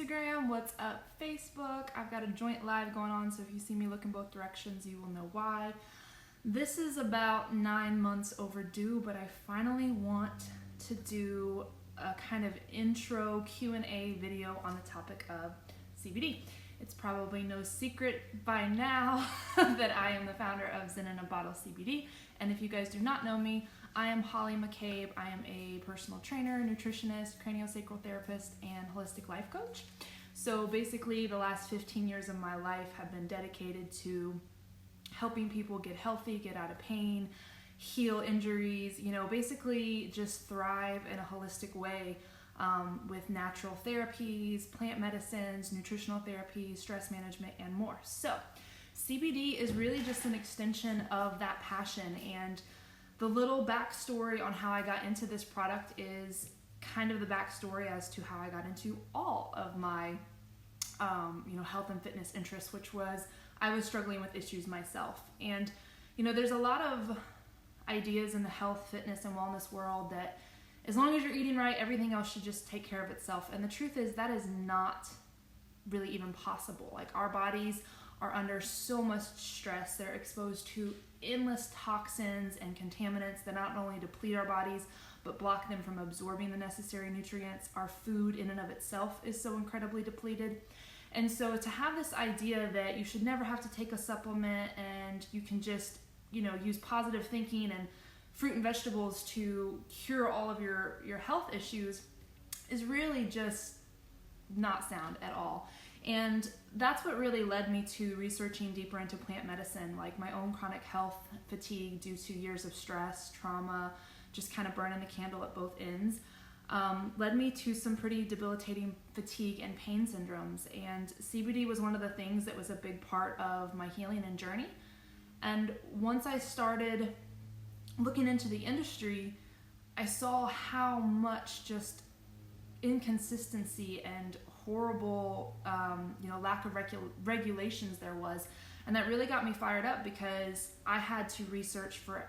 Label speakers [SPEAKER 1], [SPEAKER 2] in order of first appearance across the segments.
[SPEAKER 1] Instagram? What's up, Facebook? I've got a joint live going on, so if you see me looking both directions, you will know why. This is about 9 months overdue, but I finally want to do a kind of intro Q&A video on the topic of CBD. It's probably no secret by now that I am the founder of Zen in a Bottle CBD, and if you guys do not know me, I am Holly McCabe. I am a personal trainer, nutritionist, craniosacral therapist, and holistic life coach. So basically the last 15 years of my life have been dedicated to helping people get healthy, get out of pain, heal injuries, basically just thrive in a holistic way with natural therapies, plant medicines, nutritional therapies, stress management, and more. So CBD is really just an extension of that passion, and the little backstory on how I got into this product is kind of the backstory as to how I got into all of my health and fitness interests, which was I was struggling with issues myself. And there's a lot of ideas in the health, fitness, and wellness world that as long as you're eating right, everything else should just take care of itself. And the truth is that is not really even possible. Like, our bodies are under so much stress. They're exposed to endless toxins and contaminants that not only deplete our bodies, but block them from absorbing the necessary nutrients. Our food in and of itself is so incredibly depleted. And so to have this idea that you should never have to take a supplement and you can just, use positive thinking and fruit and vegetables to cure all of your health issues is really just not sound at all. And that's what really led me to researching deeper into plant medicine, like my own chronic health fatigue due to years of stress, trauma, just kind of burning the candle at both ends, led me to some pretty debilitating fatigue and pain syndromes. And CBD was one of the things that was a big part of my healing and journey. And once I started looking into the industry, I saw how much just inconsistency and horrible, lack of regulations there was. And that really got me fired up because I had to research for,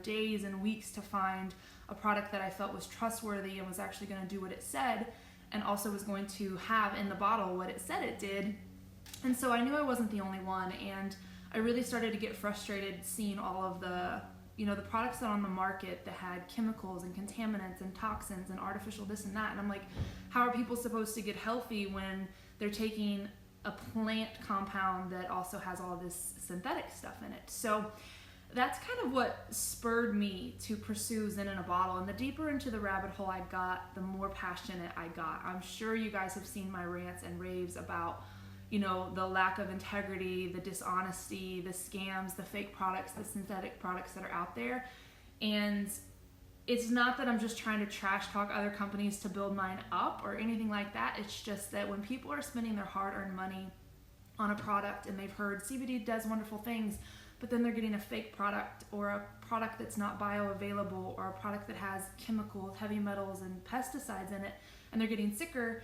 [SPEAKER 1] days and weeks to find a product that I felt was trustworthy and was actually going to do what it said, and also was going to have in the bottle what it said it did. And so I knew I wasn't the only one, and I really started to get frustrated seeing all of the the products that are on the market that had chemicals and contaminants and toxins and artificial this and that. And I'm like, how are people supposed to get healthy when they're taking a plant compound that also has all this synthetic stuff in it? So that's kind of what spurred me to pursue Zen in a Bottle. And the deeper into the rabbit hole I got, the more passionate I got. I'm sure you guys have seen my rants and raves about the lack of integrity, the dishonesty, the scams, the fake products, the synthetic products that are out there. And it's not that I'm just trying to trash talk other companies to build mine up or anything like that. It's just that when people are spending their hard-earned money on a product and they've heard CBD does wonderful things, but then they're getting a fake product or a product that's not bioavailable or a product that has chemicals, heavy metals, and pesticides in it, and they're getting sicker,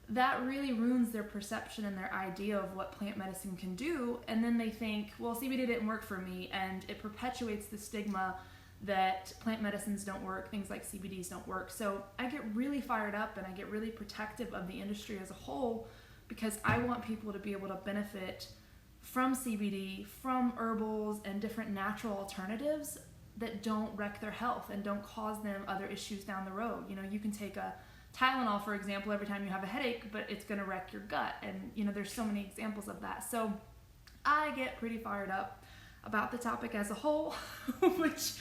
[SPEAKER 1] that really ruins their perception and their idea of what plant medicine can do. And then they think, well, CBD didn't work for me, and it perpetuates the stigma that plant medicines don't work, things like CBDs don't work. So I get really fired up and I get really protective of the industry as a whole, because I want people to be able to benefit from CBD, from herbals and different natural alternatives that don't wreck their health and don't cause them other issues down the road. You can take a Tylenol, for example, every time you have a headache, but it's going to wreck your gut. And, there's so many examples of that. So I get pretty fired up about the topic as a whole, which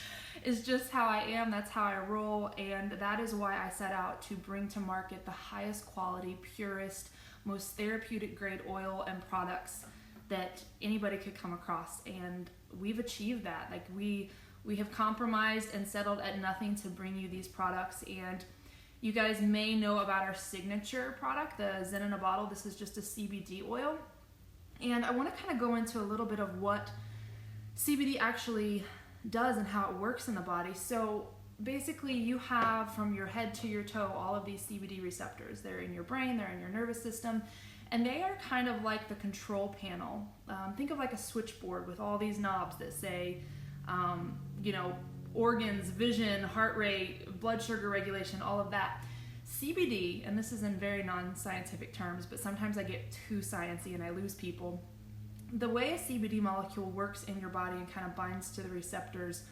[SPEAKER 1] is just how I am. That's how I roll. And that is why I set out to bring to market the highest quality, purest, most therapeutic grade oil and products that anybody could come across. And we've achieved that. Like, we have compromised and settled at nothing to bring you these products. And you guys may know about our signature product, the Zen in a Bottle. This is just a CBD oil. And I want to kind of go into a little bit of what CBD actually does and how it works in the body. So basically you have from your head to your toe all of these CBD receptors. They're in your brain, they're in your nervous system, and they are kind of like the control panel. Think of like a switchboard with all these knobs that say, organs, vision, heart rate, blood sugar regulation, all of that. CBD, and this is in very non-scientific terms, but sometimes I get too sciencey and I lose people. The way a CBD molecule works in your body and kind of binds to the receptors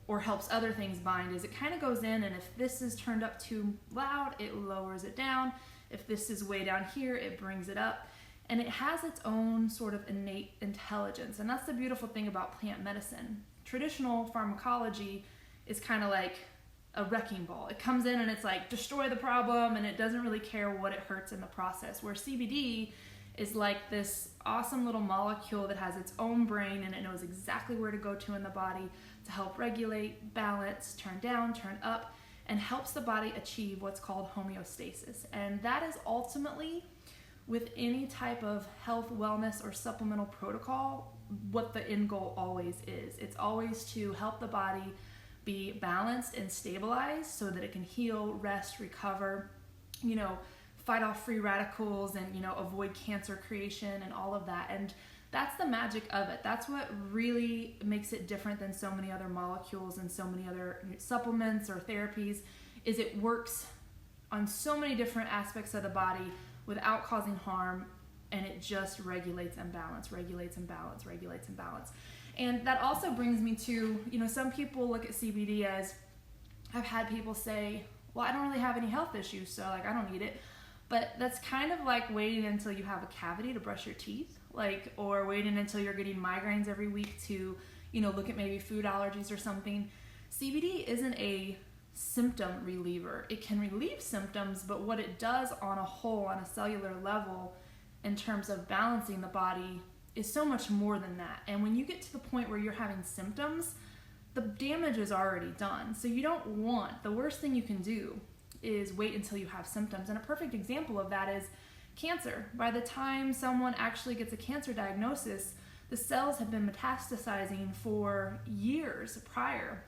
[SPEAKER 1] or helps other things bind is it kind of goes in, and if this is turned up too loud, it lowers it down. If this is way down here, it brings it up. And it has its own sort of innate intelligence. And that's the beautiful thing about plant medicine. Traditional pharmacology is kind of like a wrecking ball. It comes in and it's like, destroy the problem, and it doesn't really care what it hurts in the process. Where CBD is like this awesome little molecule that has its own brain, and it knows exactly where to go to in the body to help regulate, balance, turn down, turn up, and helps the body achieve what's called homeostasis. And that is ultimately, with any type of health, wellness, or supplemental protocol, what the end goal always is. It's always to help the body be balanced and stabilized so that it can heal, rest, recover, fight off free radicals and, avoid cancer creation and all of that. And that's the magic of it. That's what really makes it different than so many other molecules and so many other supplements or therapies, is it works on so many different aspects of the body without causing harm, and it just regulates and balance, regulates and balance, regulates and balance. And that also brings me to, some people look at CBD as, I've had people say, well, I don't really have any health issues, so I don't need it. But that's kind of like waiting until you have a cavity to brush your teeth, or waiting until you're getting migraines every week to, look at maybe food allergies or something. CBD isn't a symptom reliever. It can relieve symptoms, but what it does on a whole, on a cellular level, in terms of balancing the body, is so much more than that. And when you get to the point where you're having symptoms, the damage is already done. So you don't want, the worst thing you can do is wait until you have symptoms. And a perfect example of that is cancer. By the time someone actually gets a cancer diagnosis, the cells have been metastasizing for years prior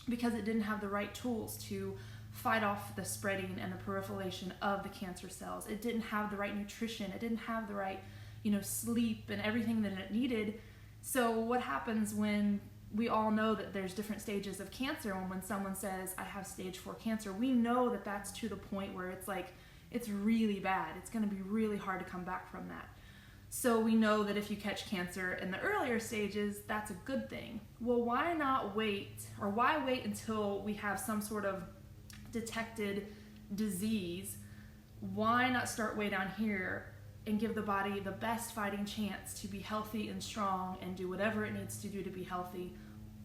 [SPEAKER 1] because it didn't have the right tools to fight off the spreading and the proliferation of the cancer cells. It didn't have the right nutrition. It didn't have the right, sleep and everything that it needed. So what happens when we all know that there's different stages of cancer, and when someone says, I have stage 4 cancer, we know that that's to the point where it's really bad. It's going to be really hard to come back from that. So we know that if you catch cancer in the earlier stages, that's a good thing. Well, why not wait, or why wait until we have some sort of detected disease? Why not start way down here and give the body the best fighting chance to be healthy and strong and do whatever it needs to do to be healthy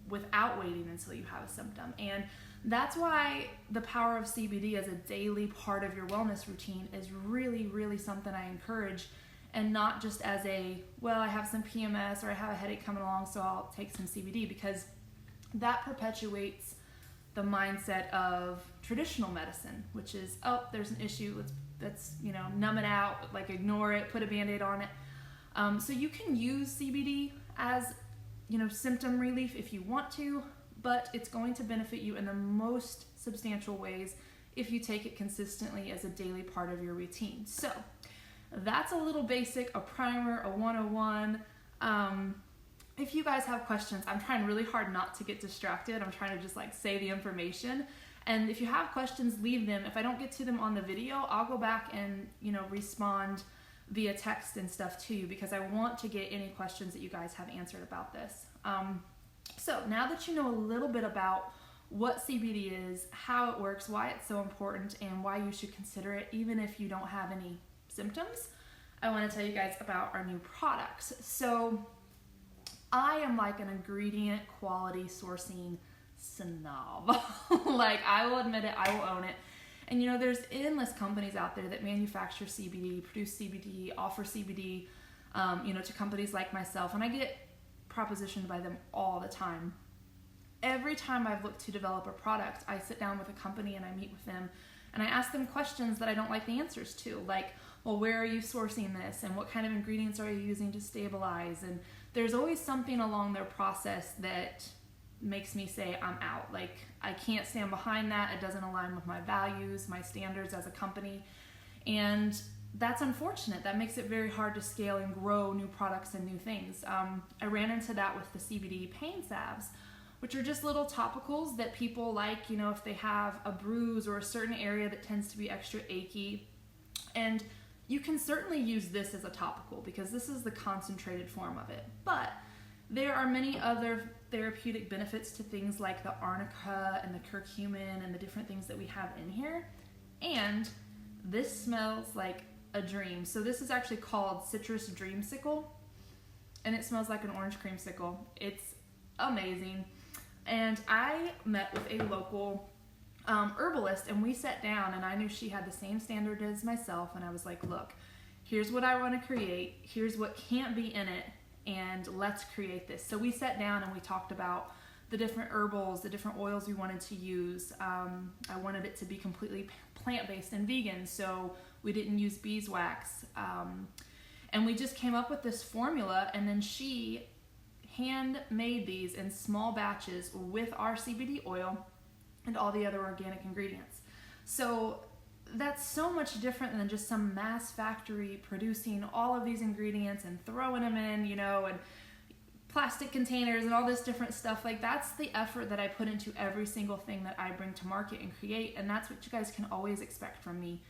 [SPEAKER 1] without waiting until you have a symptom? And that's why the power of CBD as a daily part of your wellness routine is really, really something I encourage, and not just as I have some PMS or I have a headache coming along, so I'll take some CBD, because that perpetuates the mindset of traditional medicine, which is, there's an issue, let's numb it out, ignore it, put a Band-Aid on it. So you can use CBD as, symptom relief if you want to, but it's going to benefit you in the most substantial ways if you take it consistently as a daily part of your routine. So that's a little basic, a primer, a 101. If you guys have questions, I'm trying really hard not to get distracted. I'm trying to just say the information. And if you have questions, leave them. If I don't get to them on the video, I'll go back and, respond via text and stuff to you, because I want to get any questions that you guys have answered about this. So now that you know a little bit about what CBD is, how it works, why it's so important, and why you should consider it even if you don't have any symptoms, I want to tell you guys about our new products. So I am like an ingredient quality sourcing snob. I will admit it, I will own it. And there's endless companies out there that manufacture CBD, produce CBD, offer CBD, to companies like myself, and I get propositioned by them all the time. Every time I've looked to develop a product, I sit down with a company and I meet with them and I ask them questions that I don't like the answers to, where are you sourcing this, and what kind of ingredients are you using to stabilize? And there's always something along their process that makes me say I'm out. I can't stand behind that. It doesn't align with my values, my standards as a company. And that's unfortunate. That makes it very hard to scale and grow new products and new things. I ran into that with the CBD pain salves. which are just little topicals that people like, you know, if they have a bruise or a certain area that tends to be extra achy. And you can certainly use this as a topical because this is the concentrated form of it. But there are many other therapeutic benefits to things like the arnica and the curcumin and the different things that we have in here. And this smells like a dream. So this is actually called Citrus Dreamsicle, and it smells like an orange creamsicle. It's amazing. And I met with a local herbalist, and we sat down, and I knew she had the same standard as myself, and I was like, look, here's what I want to create, here's what can't be in it, and let's create this. So we sat down and we talked about the different herbals, the different oils we wanted to use. I wanted it to be completely plant-based and vegan, so we didn't use beeswax. And we just came up with this formula, and then she hand-made these in small batches with our CBD oil and all the other organic ingredients. So that's so much different than just some mass factory producing all of these ingredients and throwing them in, you know, and plastic containers and all this different stuff. Like, that's the effort that I put into every single thing that I bring to market and create, and that's what you guys can always expect from me.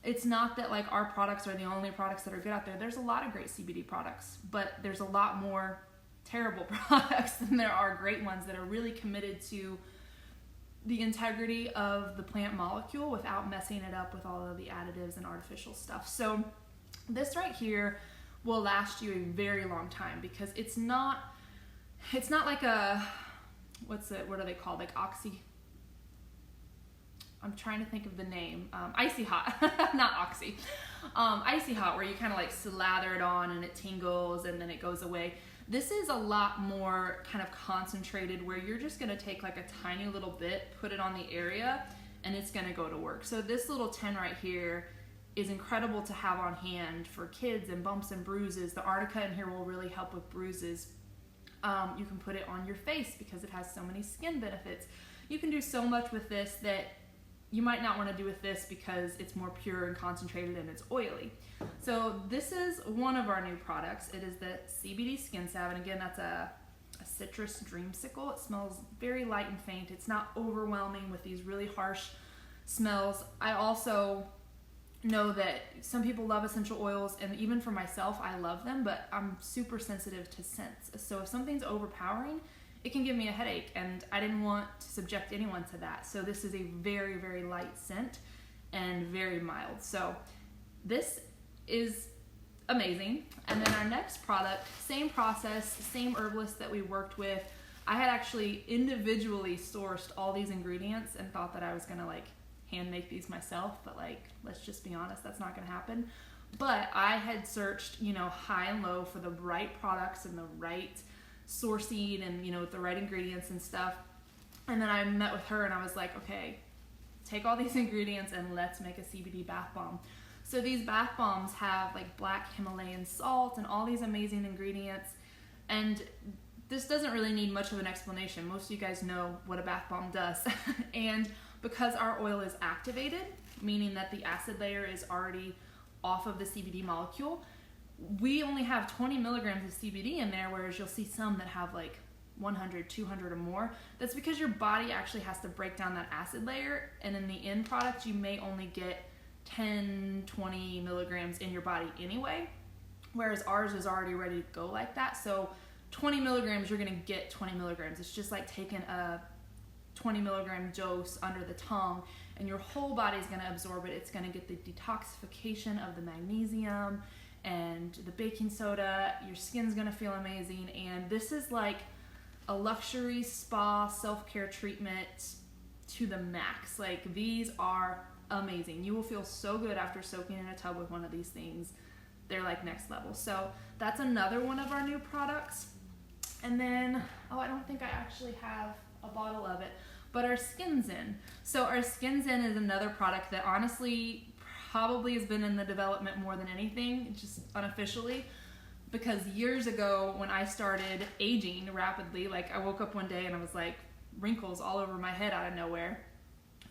[SPEAKER 1] It's not that like our products are the only products that are good out there. There's a lot of great CBD products, but there's a lot more terrible products than there are great ones that are really committed to the integrity of the plant molecule without messing it up with all of the additives and artificial stuff. So this right here will last you a very long time because it's not like a, what are they called? Like I'm trying to think of the name. Icy Hot, not Oxy. Icy Hot, where you kind of like slather it on and it tingles and then it goes away. This is a lot more kind of concentrated, where you're just going to take like a tiny little bit, put it on the area, and it's going to go to work. So this little tin right here is incredible to have on hand for kids and bumps and bruises. The arnica in here will really help with bruises. You can put it on your face because it has so many skin benefits. You can do so much with this that you might not want to do with this because it's more pure and concentrated and it's oily. So this is one of our new products. It is the CBD Skin Salve, and again, that's a citrus dreamsicle. It smells very light and faint. It's not overwhelming with these really harsh smells. I also know that some people love essential oils, and even for myself, I love them, but I'm super sensitive to scents. So if something's overpowering, it can give me a headache, and I didn't want to subject anyone to that. So this is a very, very light scent and very mild. So this is amazing. And then our next product, same process, same herbalist that we worked with. I had actually individually sourced all these ingredients and thought that I was gonna like hand make these myself, but like, let's just be honest, that's not gonna happen. But I had searched, you know, high and low for the right products and the right sourcing and, you know, the right ingredients and stuff. And then I met with her and I was like, okay, take all these ingredients and let's make a CBD bath bomb. So these bath bombs have like black Himalayan salt and all these amazing ingredients. And this doesn't really need much of an explanation. Most of you guys know what a bath bomb does. And because our oil is activated, meaning that the acid layer is already off of the CBD molecule, we only have 20 milligrams of CBD in there, whereas you'll see some that have like 100, 200 or more. That's because your body actually has to break down that acid layer, and in the end product, you may only get 10, 20 milligrams in your body anyway, whereas ours is already ready to go like that. So 20 milligrams, you're gonna get 20 milligrams. It's just like taking a 20 milligram dose under the tongue, and your whole body's gonna absorb it. It's gonna get the detoxification of the magnesium and the baking soda. Your skin's gonna feel amazing, and this is like a luxury spa self-care treatment to the max. Like, these are amazing. You will feel so good after soaking in a tub with one of these things. They're like next level. So that's another one of our new products. And then, I don't think I actually have a bottle of it, but our Skin Zen. So our Skin Zen is another product that honestly probably has been in the development more than anything, just unofficially, because years ago when I started aging rapidly, like I woke up one day and I was like wrinkles all over my head out of nowhere,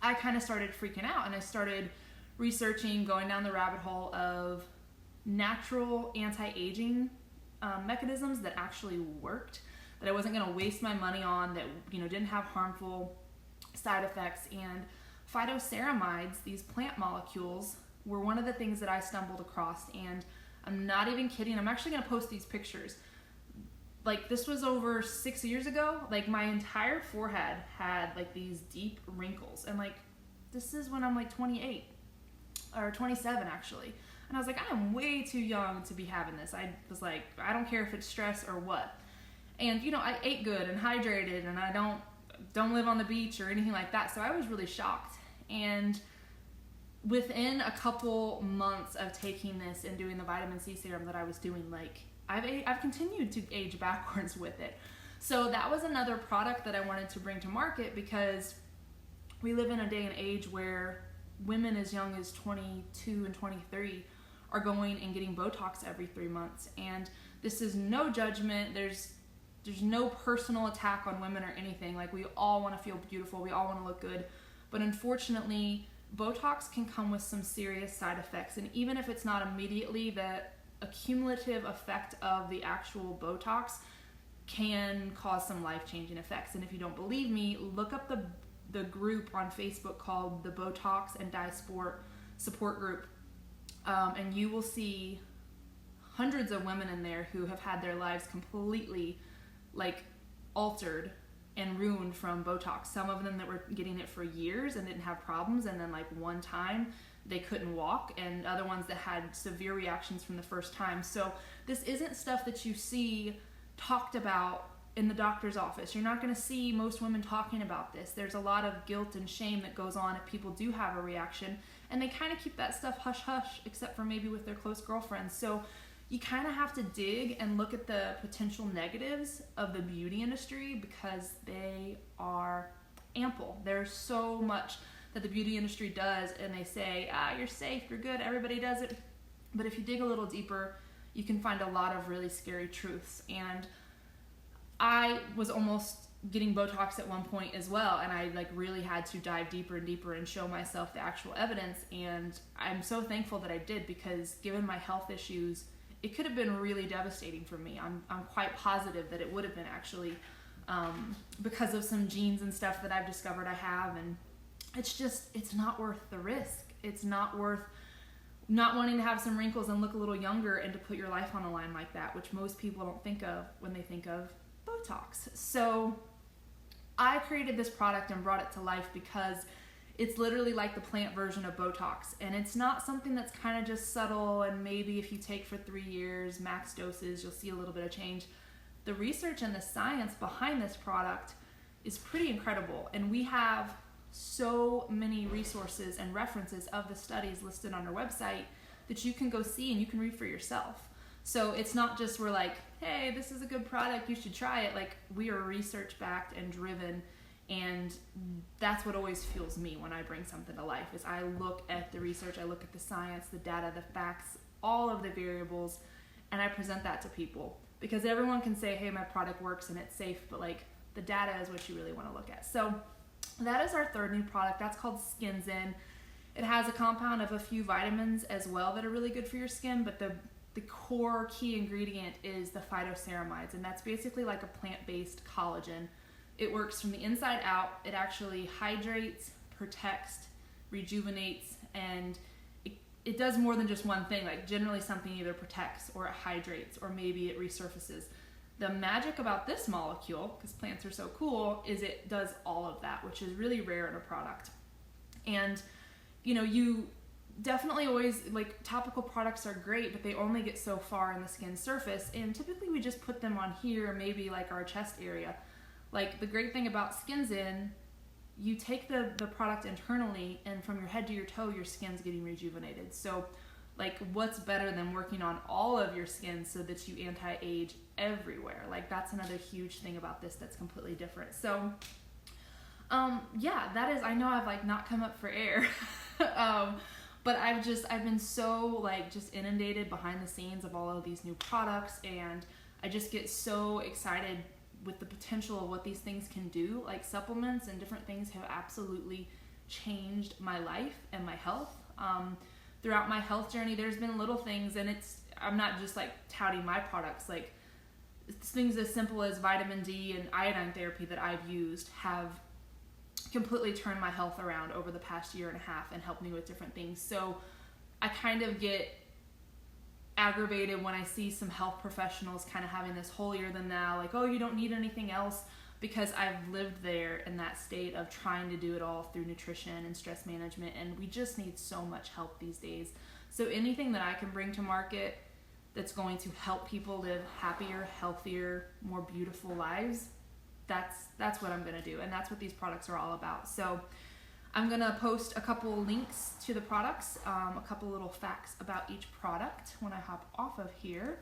[SPEAKER 1] I kind of started freaking out, and I started researching, going down the rabbit hole of natural anti-aging mechanisms that actually worked. that I wasn't going to waste my money on, that, you know, didn't have harmful side effects. And phytoceramides, these plant molecules, were one of the things that I stumbled across. And I'm not even kidding. I'm actually going to post these pictures. Like, this was over 6 years ago. Like, my entire forehead had like these deep wrinkles. And like, this is when I'm like 28 or 27 actually. And I was like, I am way too young to be having this. I was like, I don't care if it's stress or what. And, you know, I ate good and hydrated, and I don't live on the beach or anything like that. So I was really shocked. And within a couple months of taking this and doing the vitamin C serum that I was doing, like, I've continued to age backwards with it. So that was another product that I wanted to bring to market, because we live in a day and age where women as young as 22 and 23 are going and getting Botox every 3 months. And this is no judgment. There's no personal attack on women or anything. Like, we all want to feel beautiful. We all want to look good. But unfortunately, Botox can come with some serious side effects. And even if it's not immediately, the accumulative effect of the actual Botox can cause some life-changing effects. And if you don't believe me, look up the group on Facebook called the Botox and Dye Sport Support Group. And you will see hundreds of women in there who have had their lives completely like altered and ruined from Botox. Some of them that were getting it for years and didn't have problems, and then like one time they couldn't walk, and other ones that had severe reactions from the first time. So this isn't stuff that you see talked about in the doctor's office. You're not going to see most women talking about this. There's a lot of guilt and shame that goes on if people do have a reaction, and they kind of keep that stuff hush hush, except for maybe with their close girlfriends. So you kind of have to dig and look at the potential negatives of the beauty industry, because they are ample. There's so much that the beauty industry does, and they say, you're safe, you're good, everybody does it. But if you dig a little deeper, you can find a lot of really scary truths. And I was almost getting Botox at one point as well, and I like really had to dive deeper and deeper and show myself the actual evidence. And I'm so thankful that I did, because given my health issues, it could have been really devastating for me. I'm quite positive that it would have been, actually, because of some genes and stuff that I've discovered I have. And it's not worth the risk. It's not worth not wanting to have some wrinkles and look a little younger and to put your life on the line like that, which most people don't think of when they think of Botox. So I created this product and brought it to life because it's literally like the plant version of Botox, and it's not something that's kind of just subtle, and maybe if you take for 3 years, max doses, you'll see a little bit of change. The research and the science behind this product is pretty incredible, and we have so many resources and references of the studies listed on our website that you can go see and you can read for yourself. So it's not just we're like, hey, this is a good product, you should try it. Like, we are research backed and driven. And that's what always fuels me when I bring something to life, is I look at the research, I look at the science, the data, the facts, all of the variables, and I present that to people. Because everyone can say, hey, my product works and it's safe, but like, the data is what you really want to look at. So that is our third new product. That's called Skin Zen. It has a compound of a few vitamins as well that are really good for your skin, but the core key ingredient is the phytoceramides, and that's basically like a plant-based collagen. It works from the inside out. It actually hydrates, protects, rejuvenates, and it does more than just one thing. Like, generally something either protects or it hydrates or maybe it resurfaces. The magic about this molecule, because plants are so cool, is it does all of that, which is really rare in a product. And, you know, you definitely always, like, topical products are great, but they only get so far in the skin surface, and typically we just put them on here, maybe like our chest area. Like, the great thing about Skin Zen, you take the product internally, and from your head to your toe, your skin's getting rejuvenated. So, like, what's better than working on all of your skin so that you anti-age everywhere? Like, that's another huge thing about this that's completely different. So, yeah, that is, I know I've, like, not come up for air, but I've been so, like, just inundated behind the scenes of all of these new products, and I just get so excited with the potential of what these things can do. Like, supplements and different things have absolutely changed my life and my health. Throughout my health journey, there's been little things, and I'm not just like touting my products. Like, things as simple as vitamin D and iodine therapy that I've used have completely turned my health around over the past year and a half and helped me with different things. So I kind of get aggravated when I see some health professionals kind of having this holier than thou, like, oh, you don't need anything else, because I've lived there in that state of trying to do it all through nutrition and stress management, and we just need so much help these days. So anything that I can bring to market that's going to help people live happier, healthier, more beautiful lives, that's what I'm going to do, and that's what these products are all about. So I'm going to post a couple links to the products, a couple little facts about each product when I hop off of here.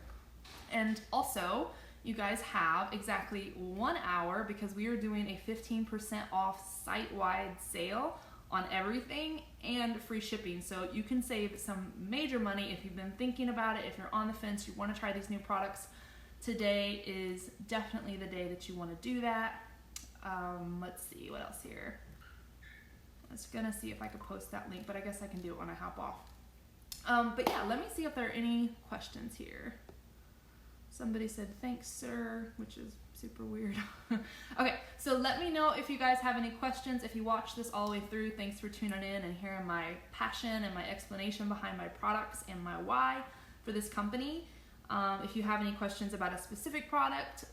[SPEAKER 1] And also, you guys have exactly 1 hour, because we are doing a 15% off site-wide sale on everything and free shipping. So you can save some major money if you've been thinking about it. If you're on the fence, you want to try these new products, today is definitely the day that you want to do that. Let's see what else here. I was gonna see if I could post that link, but I guess I can do it when I hop off. But yeah, let me see if there are any questions here. Somebody said, thanks, sir, which is super weird. Okay, so let me know if you guys have any questions. If you watch this all the way through, thanks for tuning in and hearing my passion and my explanation behind my products and my why for this company. If you have any questions about a specific product,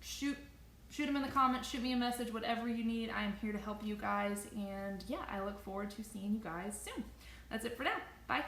[SPEAKER 1] shoot them in the comments, shoot me a message, whatever you need. I am here to help you guys. And yeah, I look forward to seeing you guys soon. That's it for now. Bye.